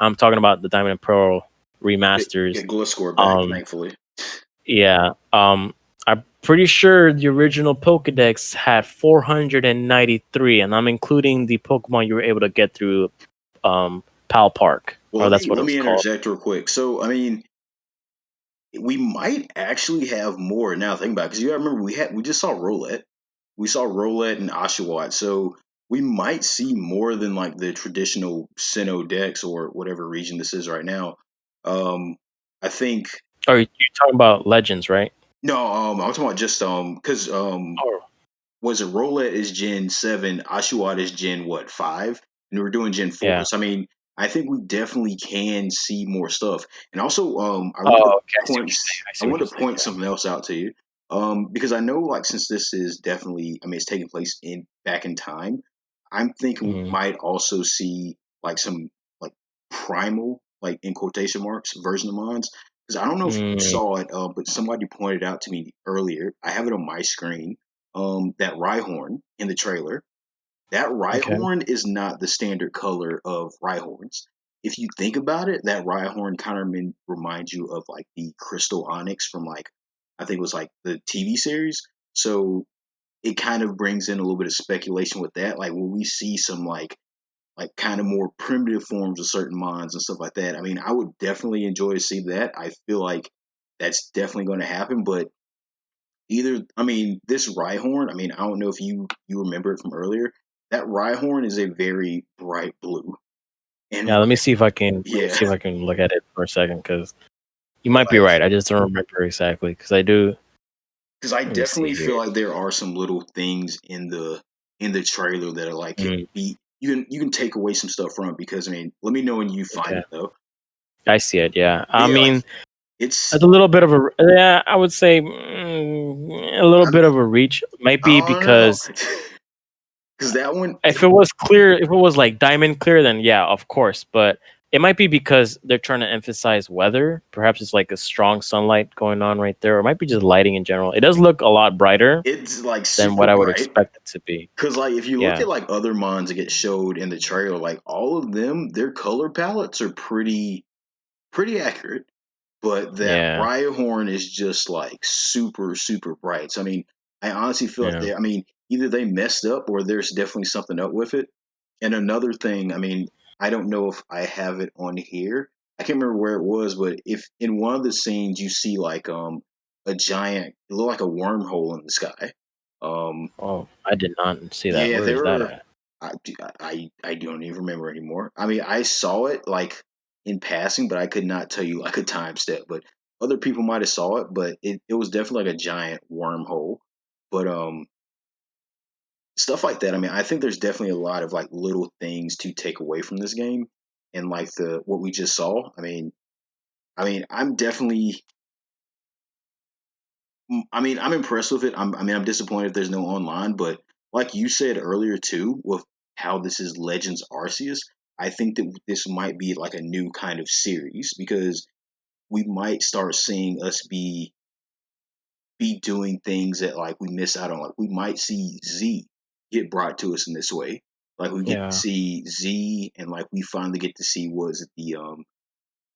I'm talking about the Diamond and Pearl remasters. Get Gliscor back, thankfully. Yeah. I'm pretty sure the original Pokedex had 493, and I'm including the Pokemon you were able to get through Pal Park. Well, That's what it let was me called. interject real quick. So, I mean, we might actually have more now. Think about it, because you gotta remember we just saw Roulette, and Oshawott. So we might see more than like the traditional Sinnoh decks or whatever region this is right now. I think Oh, you're talking about Legends, right? no, I'm talking about just because Oh, was it Roulette is Gen 7, Ashuat is Gen what 5, and we're doing Gen 4. yeah. So I mean, I think we definitely can see more stuff. And also, Oh, okay. I see what you're saying. I I see what want you're to saying. point something else out to you. Because I know like since this is definitely, I mean, it's taking place in back in time. I'm thinking we Yeah. might also see like some like primal, like in quotation marks, version of mines. Because I don't know if you Mm, saw it, but somebody pointed out to me earlier. I have it on my screen. That Rhyhorn in the trailer. That okay. Rhyhorn is not the standard color of Rhyhorns. If you think about it, that Rhyhorn kind of reminds you of like the Crystal Onyx from like I think it was like the TV series. So it kind of brings in a little bit of speculation with that. Like when we see some like kind of more primitive forms of certain mons and stuff like that. I mean, I would definitely enjoy to see that. I feel like that's definitely going to happen, but either I mean this Rhyhorn, I mean, I don't know if you remember it from earlier. That Rhyhorn is a very bright blue. And Yeah. Let me see if I can. Let me yeah, see if I can look at it for a second, because you might be like right. I just don't remember exactly, because I do. cuz I Let me see definitely feel here. like there are some little things in the trailer that are like can Mm, be you can take away some stuff from it because I mean, let me know when you find okay. it though. I see it. Yeah. But I yeah, like mean, it's it's a little bit of a, yeah. I would say a little I bit mean, of a reach. Might be I don't know. because Cuz that one if it was clear, if it was like diamond clear, then yeah, of course. But it might be because they're trying to emphasize weather. Perhaps it's like a strong sunlight going on right there, or it might be just lighting in general. It does look a lot brighter it's like than super what I would bright. expect it to be. Cause like if you look Yeah, at like other mons that get showed in the trailer, like all of them, their color palettes are pretty accurate. But that yeah, Rhyhorn is just like super bright. So I mean, I honestly feel like yeah. they I mean, either they messed up or there's definitely something up with it. And another thing, I mean, I don't know if I have it on here. I can't remember where it was, but if in one of the scenes you see like a giant it looked like a wormhole in the sky. Um Oh, I did not see that. yeah, Where there is that were. at? I don't even remember anymore. I mean, I saw it like in passing, but I could not tell you like a time step. But other people might have saw it, but it was definitely like a giant wormhole. But stuff like that. I mean, I think there's definitely a lot of like little things to take away from this game, and like the what we just saw. I'm definitely I mean, I'm impressed with it. I mean, I'm disappointed if there's no online, but like you said earlier too, with how this is Legends Arceus, I think that this might be like a new kind of series because we might start seeing us be doing things that like we miss out on. Like we might see Z get brought to us in this way. Like we get to Yeah, see Z, and like we finally get to see was it the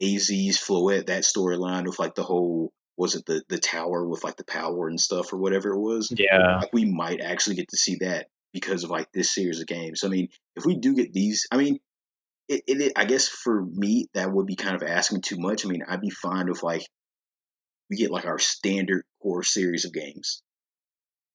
AZ's Floette, that storyline with like the whole was it the tower with like the power and stuff or whatever it was. yeah, Like we might actually get to see that because of like this series of games. So, I mean, if we do get these, I mean, I guess for me that would be kind of asking too much. I mean, I'd be fine with like we get like our standard core series of games.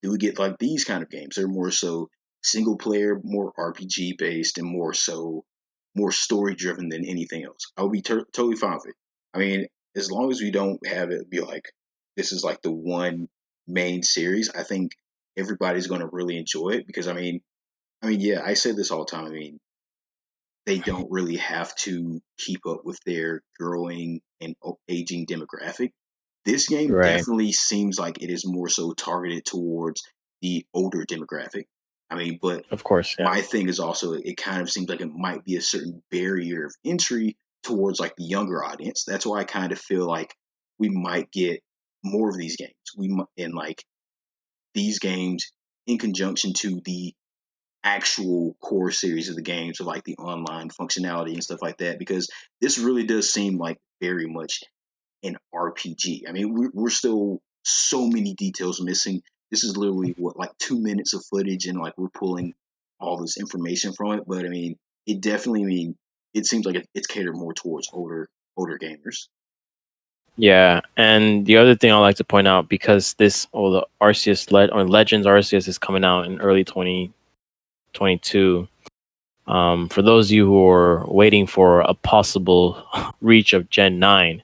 Do we get like these kind of games? They're more so single player, more RPG based, and more story driven than anything else. I would be totally fine with it. I mean, as long as we don't have it be like this is like the one main series, I think everybody's going to really enjoy it because yeah, I say this all the time. I mean, they don't really have to keep up with their growing and aging demographic. This game right. definitely seems like it is more so targeted towards the older demographic. I mean, but Of course, yeah. my thing is also it kind of seems like it might be a certain barrier of entry towards like the younger audience. That's why I kind of feel like we might get more of these games. And like these games in conjunction to the actual core series of the game, so like the online functionality and stuff like that, because this really does seem like very much an RPG. I mean, we're still so many details missing. This is literally what like 2 minutes of footage, and like we're pulling all this information from it. But I mean, it definitely. I mean, it seems like it's catered more towards older gamers. Yeah, and the other thing I like to point out, because this, the Arceus or Legends Arceus is coming out in early 2026, 2022. For those of you who are waiting for a possible reach of Gen 9,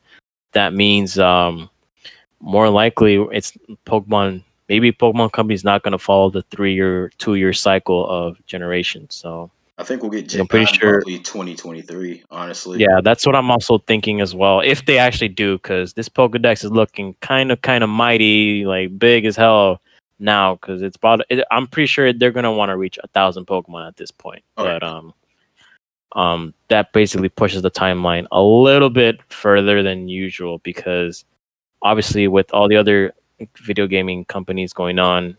that means more likely it's Pokemon. Maybe Pokemon Company's not going to follow the 3-year, 2-year cycle of generations. So I think we'll get like, I'm Gen pretty 9 sure. probably 2023, honestly. Yeah, that's what I'm also thinking as well. If they actually do, because this Pokedex is looking kind of mighty, like big as hell now. Because it's about, I'm pretty sure they're gonna want to reach 1,000 Pokemon at this point. Oh, But yeah. that basically pushes the timeline a little bit further than usual because obviously with all the other video gaming companies going on,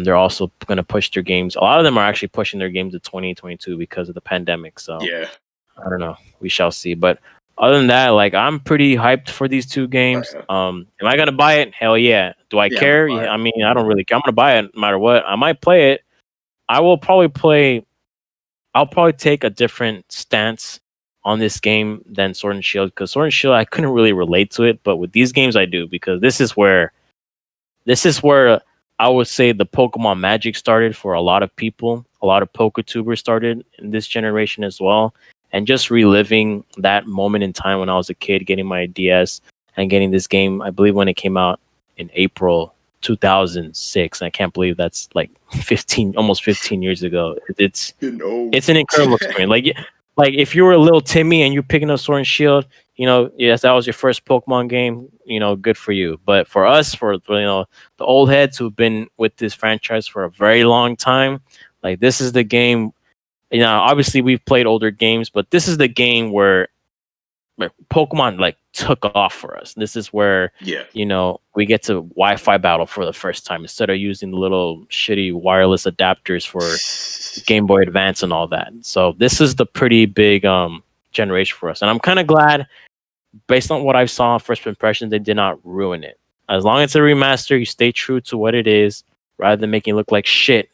they're also gonna push their games. A lot of them are actually pushing their games to 2022 because of the pandemic. So. Yeah. I don't know. We shall see. But other than that, like I'm pretty hyped for these two Oh, games. yeah. Am I gonna buy it? Hell yeah. Do I Yeah, I'm gonna care? buy Yeah, it. I mean, I don't really care. I'm gonna buy it no matter what. I might play it. I will probably play. I'll probably take a different stance on this game than Sword and Shield because Sword and Shield I couldn't really relate to it, but with these games I do because this is where I would say the Pokemon magic started for a lot of people. A lot of PokeTubers started in this generation as well. And just reliving that moment in time when I was a kid, getting my DS and getting this game, I believe when it came out in April 2006. I can't believe that's like 15, almost 15 years ago. Getting old. It's an incredible experience. Like if you were a little Timmy and you're picking up Sword and Shield, yes, that was your first Pokemon game. Good for you. But for us, for the old heads who've been with this franchise for a very long time, like this is the game. Obviously we've played older games, but this is the game where Pokemon like took off for us. This is where Yeah. we get to Wi-Fi battle for the first time instead of using the little shitty wireless adapters for Game Boy Advance and all that. So this is the pretty big generation for us, and I'm kind of glad, based on what I saw first impressions, they did not ruin it. As long as it's a remaster, you stay true to what it is, rather than making it look like shit,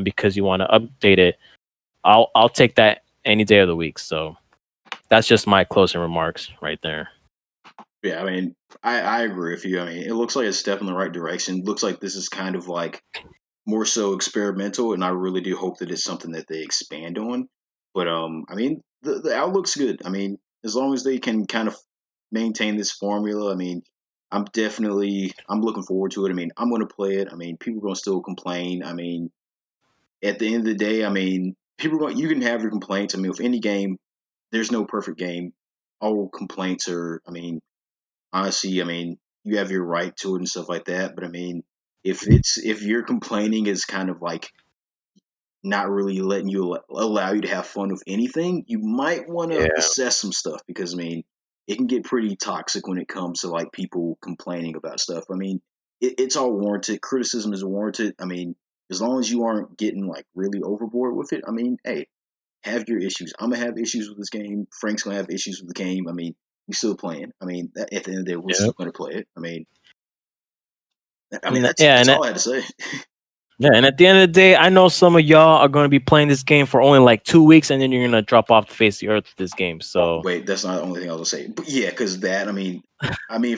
because you want to update it. I'll take that any day of the week. So that's just my closing remarks right there. Yeah, I mean, I agree with you. I mean, it looks like a step in the right direction. Looks like this is kind of like more so experimental, and I really do hope that it's something that they expand on. But I mean, the outlook's good. I mean, as long as they can kind of maintain this formula, I mean, I'm looking forward to it. I mean, I'm going to play it. I mean, people are going to still complain. I mean, at the end of the day, I mean, you can have your complaints. I mean, with any game, there's no perfect game. All complaints are, I mean, honestly, I mean, you have your right to it and stuff like that. But I mean, if your complaining is kind of like not really letting you allow you to have fun with anything, you might want to Yeah, assess some stuff because I mean, it can get pretty toxic when it comes to like people complaining about stuff. I mean, it's all warranted. Criticism is warranted. I mean, as long as you aren't getting like really overboard with it, I mean, hey, have your issues. I'm gonna have issues with this game. Frank's gonna have issues with the game. I mean, we still playing. I mean, at the end of the day, we're yeah, still gonna play it. I mean, and yeah, that's and all I had to say. yeah, and at the end of the day, I know some of y'all are going to be playing this game for only like 2 weeks, and then you're going to drop off the face of the earth with this game. Oh, So wait, that's not the only thing I was gonna say. But yeah, because that, I mean,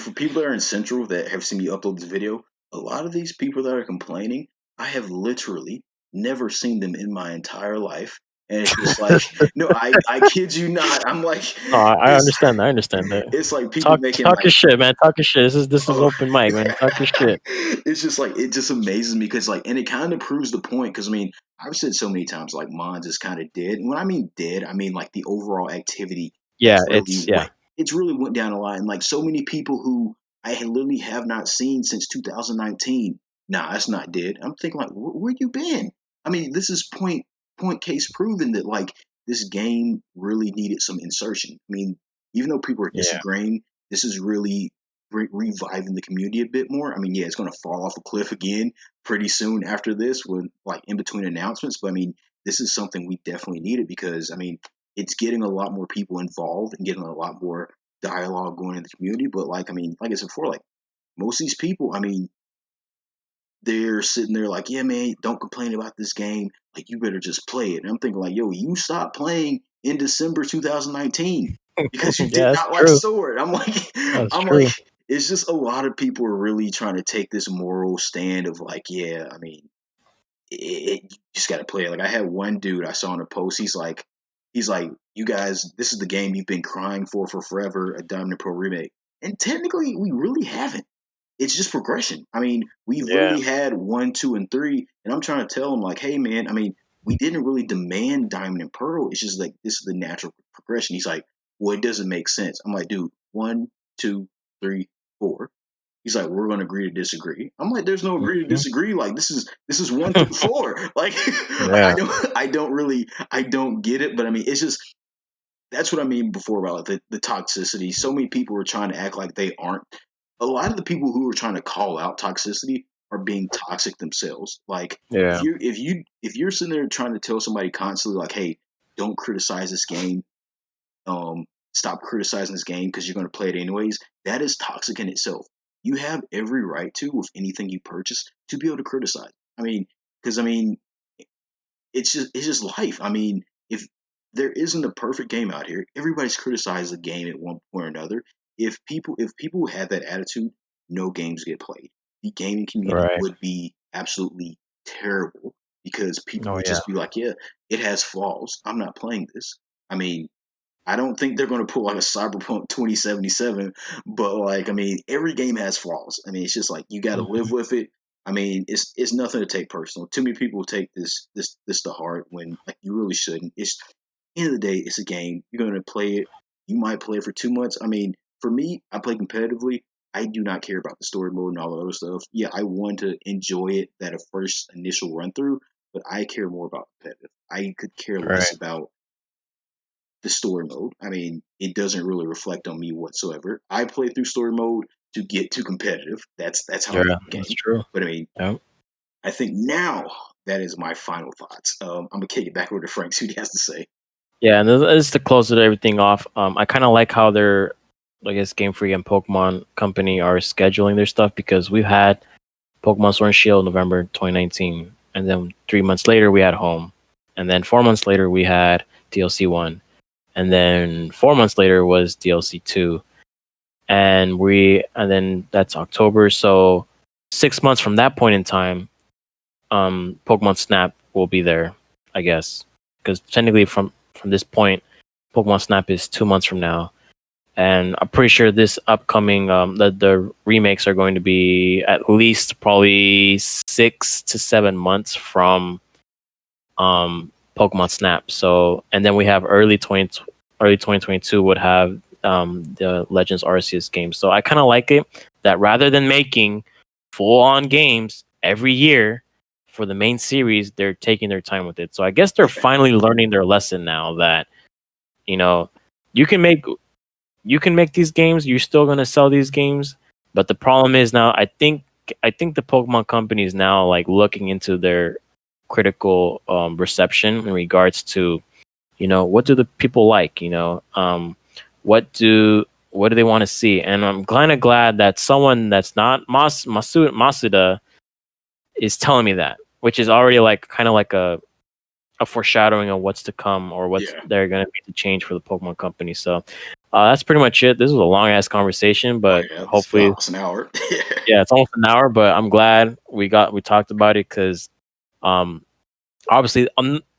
for people that are in Central that have seen me upload this video, a lot of these people that are complaining, I have literally never seen them in my entire life, and it's just like, no, I kid you not. I'm like, no, I it's understand. I understand that. it's like people making Talk your like shit, man. Talk your shit. This is oh, open mic, man. Talk your shit. it's just like it just amazes me because like, and it kind of proves the point because I mean, I've said so many times like Mons is kind of dead, and when I mean dead, I mean like the overall activity Yeah, really it's yeah, it's really went down a lot, and like so many people who I literally have not seen since 2019. Nah, that's not dead. I'm thinking like, where you been? I mean, this is point case proven that like this game really needed some insertion. I mean, even though people are yeah, disagreeing, this is really reviving the community a bit more. I mean, yeah, it's going to fall off a cliff again pretty soon after this, when like in between announcements. But I mean, this is something we definitely needed because I mean, it's getting a lot more people involved and getting a lot more dialogue going in the community. But like, I mean, like I said before, like most of these people, I mean, they're sitting there like, yeah, man, don't complain about this game. Like, you better just play it. And I'm thinking like, yo, you stopped playing in December 2019 because you yeah. did That's not like true. Sword. I'm like, That's I'm like, true. it's just a lot of people are really trying to take this moral stand of like, yeah, I mean, you just got to play it. Like I had one dude I saw in a post. He's like, you guys, this is the game you've been crying for forever, a Diamond and Pro remake. And technically, we really haven't. It's just progression. I mean, we Yeah. literally had 1, 2, and 3, and I'm trying to tell him like, hey man, I mean, we didn't really demand Diamond and Pearl. It's just like this is the natural progression. He's like, well, it doesn't make sense. I'm like, dude, 1, 2, 3, 4. He's like, we're going to agree to disagree. I'm like, there's no agree to Mhm. disagree. Like this is 1 through 4. Like Yeah. I don't get it. But I mean, it's just that's what I mean before about like the toxicity. So many people are trying to act like they aren't. A lot of the people who are trying to call out toxicity are being toxic themselves. Like Yeah. if you're sitting there trying to tell somebody constantly like, hey, don't criticize this game, stop criticizing this game because you're going to play it anyways, that is toxic in itself. You have every right to, with anything you purchase, to be able to criticize. I mean, because I mean, it's just life. I mean, if there isn't a perfect game out here, everybody's criticized the game at one point or another. If people have that attitude, no games get played. The gaming community Right. would be absolutely terrible because people Oh would yeah. just be like, yeah, it has flaws. I'm not playing this. I mean, I don't think they're going to pull like a Cyberpunk 2077, but like, I mean, every game has flaws. I mean, it's just like you got to live Mhm. with it. I mean, it's nothing to take personal. Too many people take this to heart when like you really shouldn't. It's end of the day, it's a game. You're going to play it. You might play it for 2 months. I mean, for me, I play competitively. I do not care about the story mode and all the other stuff. Yeah, I want to enjoy it that a first initial run through, but I care more about competitive. I could care less Right. about the story mode. I mean, it doesn't really reflect on me whatsoever. I play through story mode to get to competitive. That's how I Yeah. play the That's game. true. But I mean, Yeah. I think now that is my final thoughts. I'm gonna kick it back over to Frank. See what he has to say. Yeah, and this is to close everything off. I kind of like how they're, I guess, Game Freak and Pokemon Company are scheduling their stuff because we've had Pokemon Sword and Shield November 2019, and then 3 months later we had Home, and then 4 months later we had DLC 1, and then 4 months later was DLC 2, and then that's October. So 6 months from that point in time, Pokemon Snap will be there, I guess, because technically from this point, Pokemon Snap is 2 months from now, and I'm pretty sure this upcoming the remakes are going to be at least probably 6 to 7 months from Pokemon Snap. So and then we have early 2022 would have the Legends Arceus game. So I kind of like it that rather than making full on games every year for the main series, they're taking their time with it. So I guess they're Yeah, finally learning their lesson now that you know you can make these games, you're still gonna sell these games, but the problem is now I think the Pokemon company is now like looking into their critical reception in regards to what do the people like, what do they want to see, and I'm kind of glad that someone that's not Masuda is telling me that, which is already like kind of like a foreshadowing of what's to come or what's yeah. they're going to be to change for the Pokemon company. So that's pretty much it. This was a long ass conversation, Oh but yeah, this is hopefully, almost an hour. yeah, it's almost an hour. But I'm glad we talked about it because um, obviously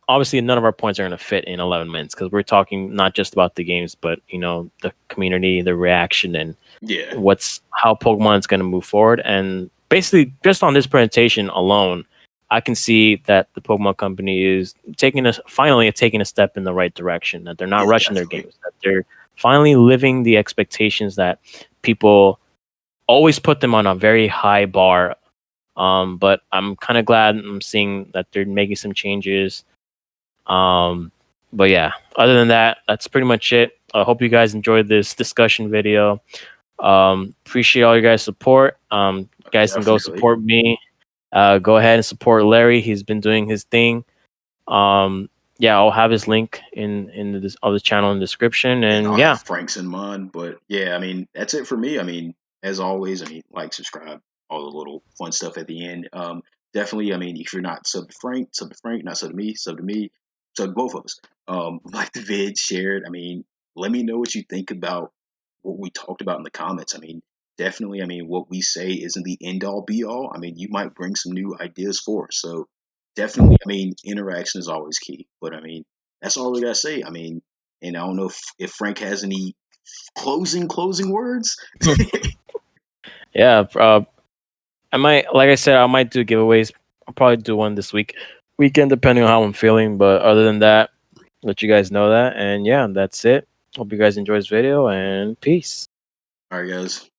obviously none of our points are going to fit in 11 minutes because we're talking not just about the games, but the community, the reaction, and Yeah, what's how Pokemon is going to move forward. And basically, just on this presentation alone, I can see that the Pokemon Company is finally taking a step in the right direction. That they're not yeah, rushing their definitely. games. That they're finally living the expectations that people always put them on a very high bar. But I'm kind of glad I'm seeing that they're making some changes. Um, but yeah, other than that, that's pretty much it. I hope you guys enjoyed this discussion video. Appreciate all you guys' support. You guys can go Definitely. support me. Go ahead and support Larry. He's been doing his thing. Um, yeah, I'll have his link in this other channel in the description. And And I'll yeah, have Frank's in mind. But yeah, I mean, that's it for me. I mean, as always, I mean, like, subscribe, all the little fun stuff at the end. Definitely, I mean, if you're not sub to Frank, not sub to me, sub to both of us. Like the vid, share it. I mean, let me know what you think about what we talked about in the comments. I mean, definitely, I mean, what we say isn't the end all be all. I mean, you might bring some new ideas for us. So definitely, I mean, interaction is always key. But I mean, that's all we gotta say. I mean, and I don't know if Frank has any closing words. Yeah, I might, like I said, I might do giveaways. I'll probably do one this weekend, depending on how I'm feeling. But other than that, let you guys know that. And yeah, that's it. Hope you guys enjoy this video and peace. All right, guys.